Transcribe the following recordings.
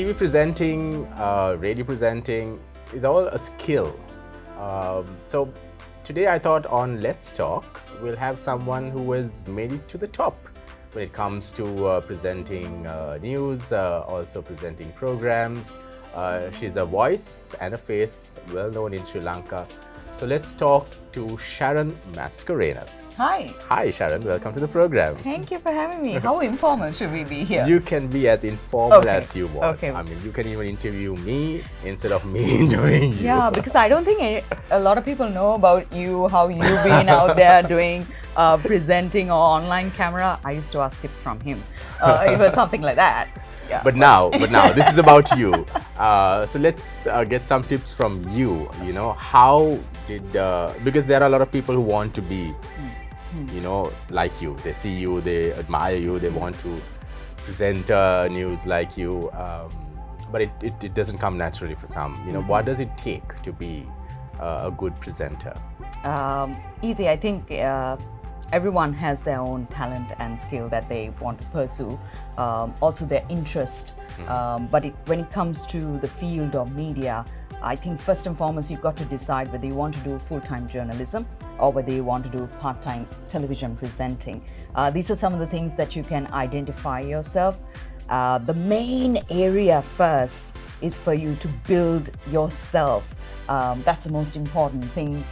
TV presenting, radio presenting is all a skill. So today I thought on Let's Talk, we'll have someone who has made it to the top when it comes to presenting news, also presenting programs. She's a voice and a face well known in Sri Lanka. So let's talk to Sharon Mascarenhas. Hi. Hi Sharon, welcome to the program. Thank you for having me. How informal should we be here? You can be as informal Okay. as you want. Okay. I mean, you can even interview me instead of me doing you. Yeah, because I don't think a lot of people know about you, how you've been out there doing presenting or online camera. I used to ask tips from him. It was something like that. Yeah. But now, this is about you. So let's get some tips from you. You know, how did, because there are a lot of people who want to be, you know, like you. They see you, they admire you, they want to present news like you. But it doesn't come naturally for some. You know, what does it take to be a good presenter? Easy. I think everyone has their own talent and skill that they want to pursue, also their interest. But when it comes to the field of media, I think first and foremost you've got to decide whether you want to do full-time journalism or whether you want to do part-time television presenting. These are some of the things that you can identify yourself. The main area first is for you to build yourself. That's the most important thing,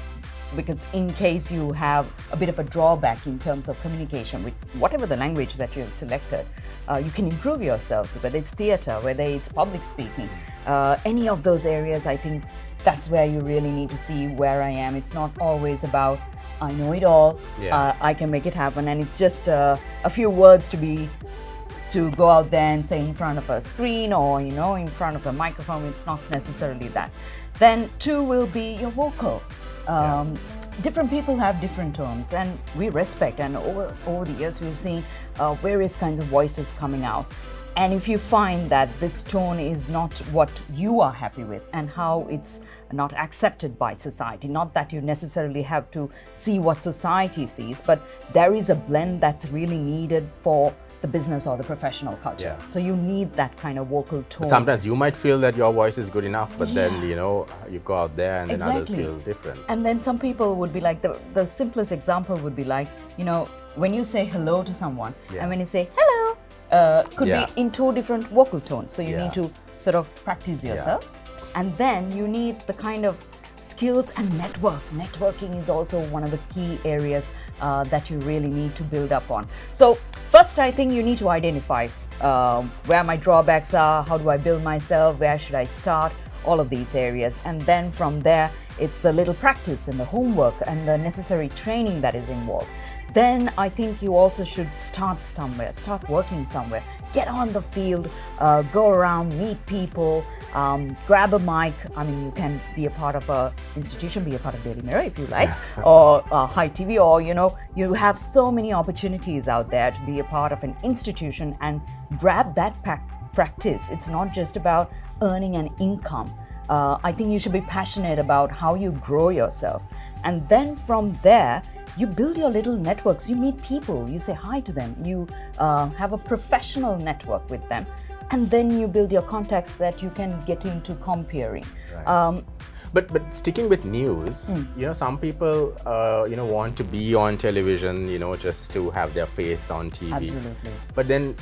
because in case you have a bit of a drawback in terms of communication with whatever the language that you have selected, you can improve yourself. So whether it's theatre, whether it's public speaking, any of those areas, I think that's where you really need to see where I am. It's not always about, I know it all, I can make it happen, and it's just a few words to go out there and say in front of a screen or, you know, in front of a microphone. It's not necessarily that. Then two will be your vocal. Different people have different tones, and we respect, and over the years we've seen various kinds of voices coming out. And if you find that this tone is not what you are happy with and how it's not accepted by society, not that you necessarily have to see what society sees, but there is a blend that's really needed for the business or the professional culture. So you need that kind of vocal tone. Sometimes you might feel that your voice is good enough, but then, you know, you go out there and then others feel different. And then some people would be like, the simplest example would be like, you know, when you say hello to someone and when you say hello, could be in two different vocal tones. So you need to sort of practice yourself. And then you need the kind of skills and network. Networking is also one of the key areas that you really need to build up on. So first, I think you need to identify where my drawbacks are, how do I build myself, where should I start, all of these areas. And then from there, it's the little practice and the homework and the necessary training that is involved. Then I think you also should start somewhere, start working somewhere, get on the field, go around, meet people, grab a mic. I mean, you can be a part of an institution, be a part of Daily Mirror if you like, or High TV, or, you know, you have so many opportunities out there to be a part of an institution and grab that practice. It's not just about earning an income. I think you should be passionate about how you grow yourself. And then from there, you build your little networks, you meet people, you say hi to them, you have a professional network with them, and then you build your contacts that you can get into comparing. Right. But sticking with news, you know, some people, you know, want to be on television, you know, just to have their face on TV. Absolutely. But then,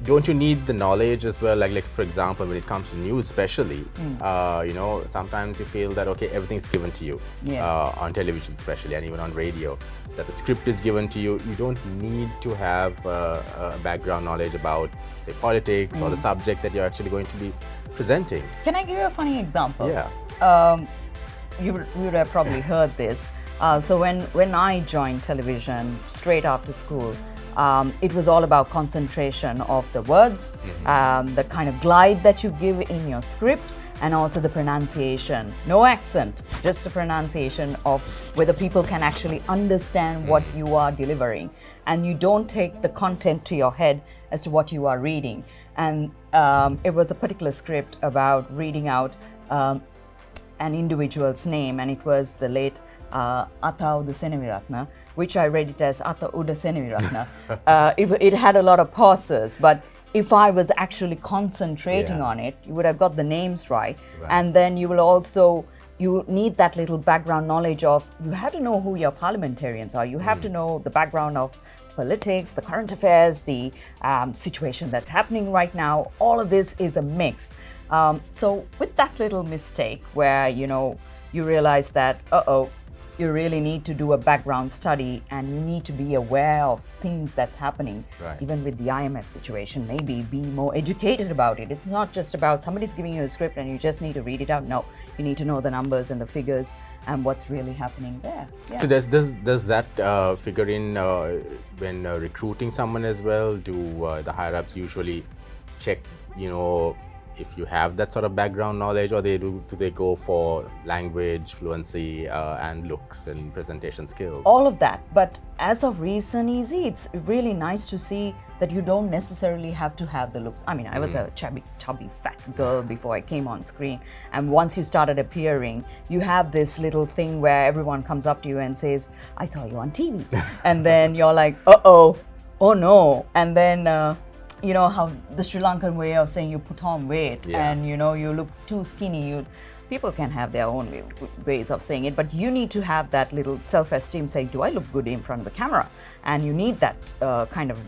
don't you need the knowledge as well? Like for example, when it comes to news especially, you know, sometimes you feel that, okay, everything's given to you on television especially, and even on radio, that the script is given to you. You don't need to have a background knowledge about, say, politics or the subject that you're actually going to be presenting. Can I give you a funny example? Yeah. You would have probably heard this. So when I joined television straight after school, it was all about concentration of the words, the kind of glide that you give in your script, and also the pronunciation. No accent, just the pronunciation of whether people can actually understand what you are delivering. And you don't take the content to your head as to what you are reading. And it was a particular script about reading out an individual's name, and it was the late Atha Uda which I read it as Atha Uda It had a lot of pauses, but if I was actually concentrating on it, you would have got the names right. And then you will also, you need that little background knowledge of, you have to know who your parliamentarians are. You have to know the background of politics, the current affairs, the situation that's happening right now. All of this is a mix. So with that little mistake where, you know, you realize that, you really need to do a background study and you need to be aware of things that's happening. Even with the IMF situation, maybe be more educated about it. It's not just about somebody's giving you a script and you just need to read it out. No, you need to know the numbers and the figures and what's really happening there. So does that figure in when recruiting someone as well? Do the higher-ups usually check, you know, if you have that sort of background knowledge, or do they go for language, fluency, and looks and presentation skills? All of that. But as of recent, Easy, it's really nice to see that you don't necessarily have to have the looks. I mean, I was a chubby, fat girl before I came on screen. And once you started appearing, you have this little thing where everyone comes up to you and says, I saw you on TV. And then you're like, oh no. And then, you know how the Sri Lankan way of saying you put on weight and, you know, you look too skinny. People can have their own ways of saying it, but you need to have that little self-esteem saying, do I look good in front of the camera? And you need that kind of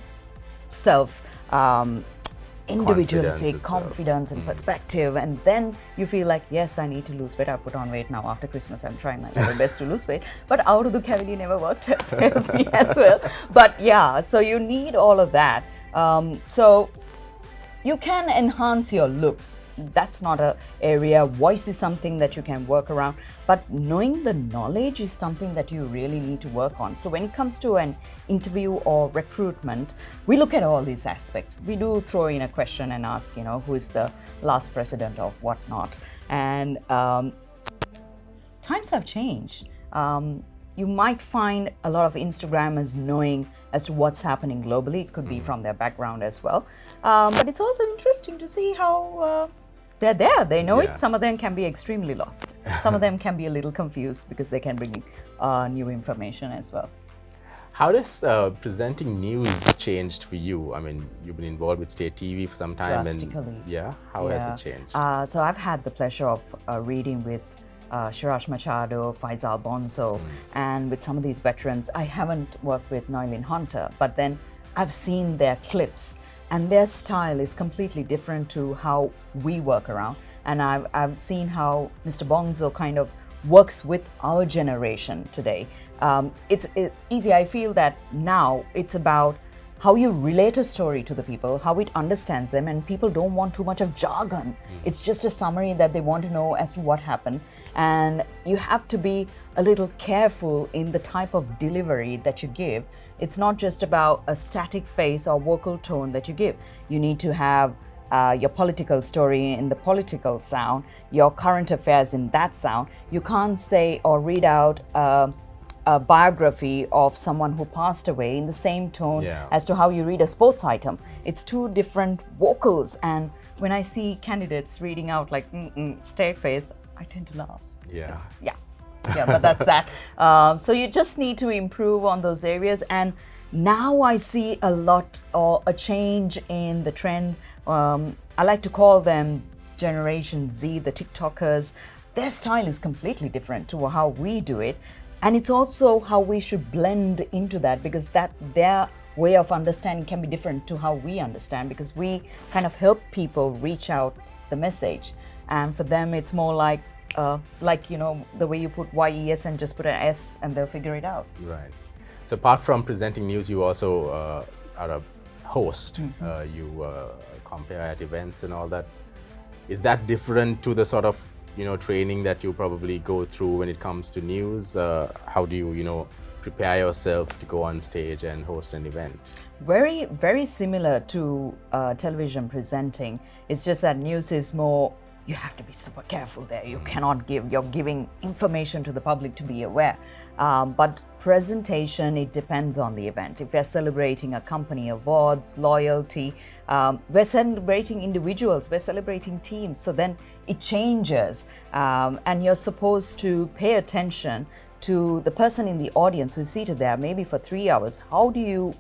self individuality, confidence and perspective. And then you feel like, yes, I need to lose weight. I put on weight now after Christmas. I'm trying my level best to lose weight. But out of the cavity never worked as me as well. But yeah, so you need all of that. So you can enhance your looks. That's not an area. Voice is something that you can work around, but knowing the knowledge is something that you really need to work on. So when it comes to an interview or recruitment, we look at all these aspects. We do throw in a question and ask, you know, who is the last president of whatnot. And times have changed. You might find a lot of Instagrammers knowing as to what's happening globally. It could be from their background as well. But it's also interesting to see how they're there. They know it. Some of them can be extremely lost. Some of them can be a little confused because they can bring new information as well. How does presenting news changed for you? I mean, you've been involved with state TV for some time. Drastically. And how has it changed? So I've had the pleasure of reading with Sharon Mascarenhas, Faisal Bonzo, and with some of these veterans. I haven't worked with Noylin Hunter, but then I've seen their clips and their style is completely different to how we work around. And I've seen how Mr. Bonzo kind of works with our generation today. It's easy. I feel that now it's about how you relate a story to the people, how it understands them, and people don't want too much of jargon. It's just a summary that they want to know as to what happened. And you have to be a little careful in the type of delivery that you give. It's not just about a static face or vocal tone that you give. You need to have your political story in the political sound, your current affairs in that sound. You can't say or read out a biography of someone who passed away in the same tone as to how you read a sports item. It's two different vocals, and when I see candidates reading out like straight face, I tend to laugh. But that's that. So you just need to improve on those areas, and now I see a lot or a change in the trend. I like to call them Generation Z, the TikTokers. Their style is completely different to how we do it. And it's also how we should blend into that, because that their way of understanding can be different to how we understand, because we kind of help people reach out the message. And for them, it's more like you know, the way you put YES and just put an S and they'll figure it out. Right. So apart from presenting news, you also are a host. You compare at events and all that. Is that different to the sort of, you know, training that you probably go through when it comes to news? How do you, you know, prepare yourself to go on stage and host an event? Very, very similar to television presenting. It's just that news is more, you have to be super careful there. You cannot you're giving information to the public to be aware. But presentation, it depends on the event. If we're celebrating a company, awards, loyalty, we're celebrating individuals, we're celebrating teams. So then it changes. And you're supposed to pay attention to the person in the audience who's seated there, maybe for 3 hours. How do you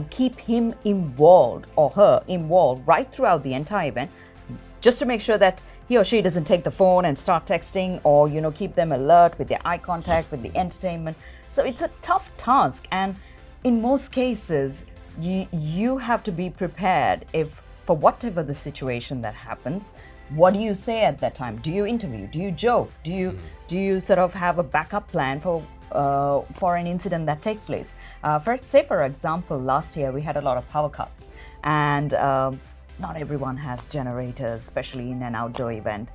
keep him involved or her involved right throughout the entire event, just to make sure that he or she doesn't take the phone and start texting, or keep them alert with their eye contact, with the entertainment. So it's a tough task, and in most cases you have to be prepared if for whatever the situation that happens. What do you say at that time? Do you interview? Do you joke? Do you sort of have a backup plan for an incident that takes place? For example, last year we had a lot of power cuts, and not everyone has generators, especially in an outdoor event.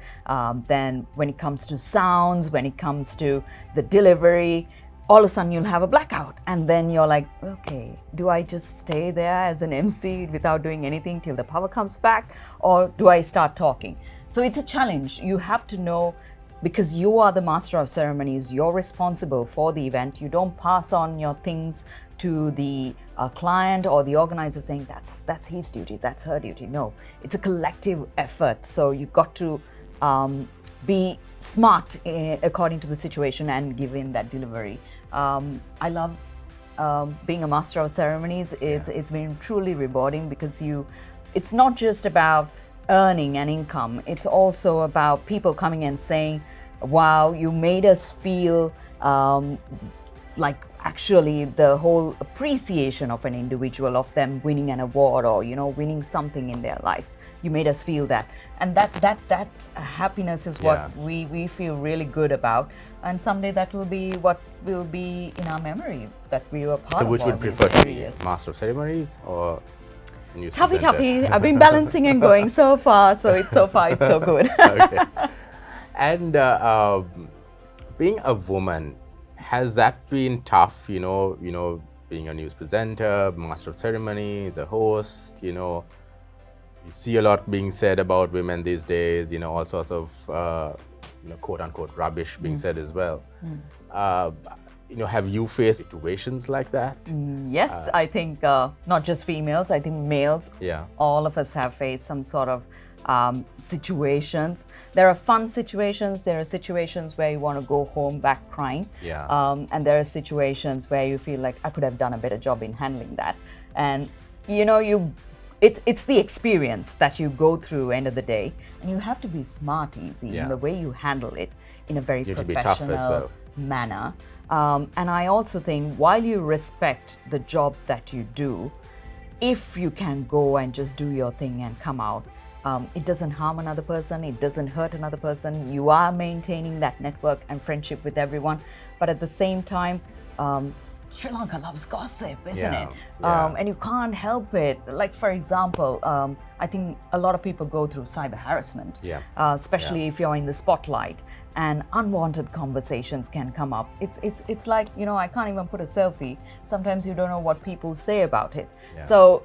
Then when it comes to sounds, when it comes to the delivery, all of a sudden you'll have a blackout, and then you're like, okay, do I just stay there as an MC without doing anything till the power comes back, or do I start talking? So it's a challenge. You have to know, because you are the master of ceremonies, you're responsible for the event. You don't pass on your things to the client or the organizer saying that's his duty, that's her duty. No, it's a collective effort. So you've got to be smart according to the situation and give in that delivery. I love being a master of ceremonies. It's been truly rewarding, because it's not just about earning an income. It's also about people coming and saying, wow, you made us feel like actually the whole appreciation of an individual, of them winning an award or winning something in their life. You made us feel that, and that happiness is what we feel really good about, and someday that will be what will be in our memory, that we were part of. So which would prefer to be, master of ceremonies or news presenter? Tuffy. I've been balancing and going so far, so it's so good. Okay. And being a woman, has that been tough? Being a news presenter, master of ceremonies, a host. You see a lot being said about women these days. All sorts of quote unquote rubbish being said as well. Have you faced situations like that? Yes, I think not just females, I think males. Yeah. All of us have faced some sort of situations. There are fun situations, there are situations where you want to go home back crying. Yeah. And there are situations where you feel like I could have done a better job in handling that. And it's the experience that you go through end of the day, and you have to be smart, easy in the way you handle it in a very professional manner. And I also think, while you respect the job that you do, if you can go and just do your thing and come out, it doesn't harm another person, it doesn't hurt another person. You are maintaining that network and friendship with everyone, but at the same time, Sri Lanka loves gossip, isn't it? And you can't help it. Like, for example, I think a lot of people go through cyber harassment, especially if you're in the spotlight, and unwanted conversations can come up. It's like, I can't even put a selfie. Sometimes you don't know what people say about it. So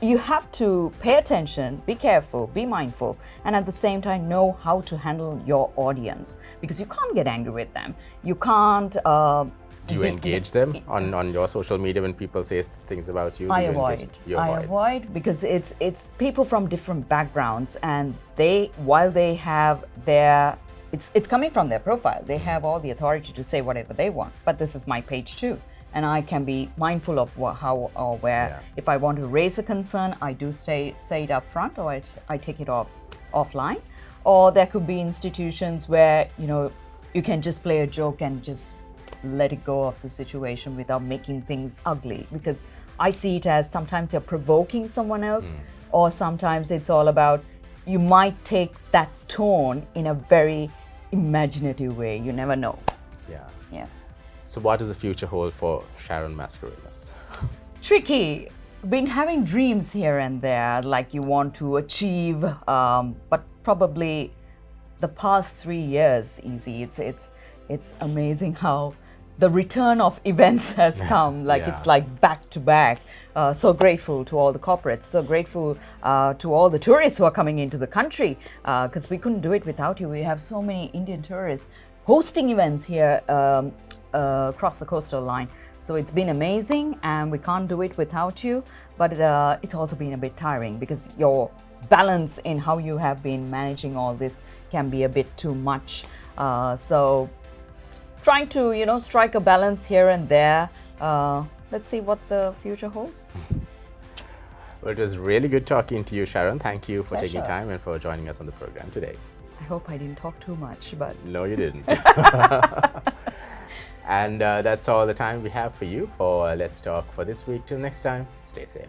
you have to pay attention, be careful, be mindful, and at the same time know how to handle your audience, because you can't get angry with them. You can't do you engage them on your social media when people say things about you? I avoid, because it's people from different backgrounds, and while they have their, it's coming from their profile, they have all the authority to say whatever they want. But this is my page too, and I can be mindful of how or where. If I want to raise a concern, I do say it up front, or I take it offline. Or there could be institutions where you can just play a joke and just let it go of the situation without making things ugly, because I see it as sometimes you're provoking someone else, or sometimes it's all about, you might take that tone in a very imaginative way. You never know. Yeah. So what does the future hold for Sharon Mascarenhas? Tricky. Been having dreams here and there, like you want to achieve, but probably the past 3 years, easy. It's amazing how the return of events has come. It's like back to back. So grateful to all the corporates, so grateful to all the tourists who are coming into the country, because we couldn't do it without you. We have so many Indian tourists hosting events here across the coastal line. So it's been amazing, and we can't do it without you. But it's also been a bit tiring, because your balance in how you have been managing all this can be a bit too much. So trying to strike a balance here and there, let's see what the future holds. Well, it was really good talking to you, Sharon. Thank you for taking Pleasure. time and for joining us on the program today. I hope I didn't talk too much, but No, you didn't. And that's all the time we have for you for Let's Talk for this week. Till next time, stay safe.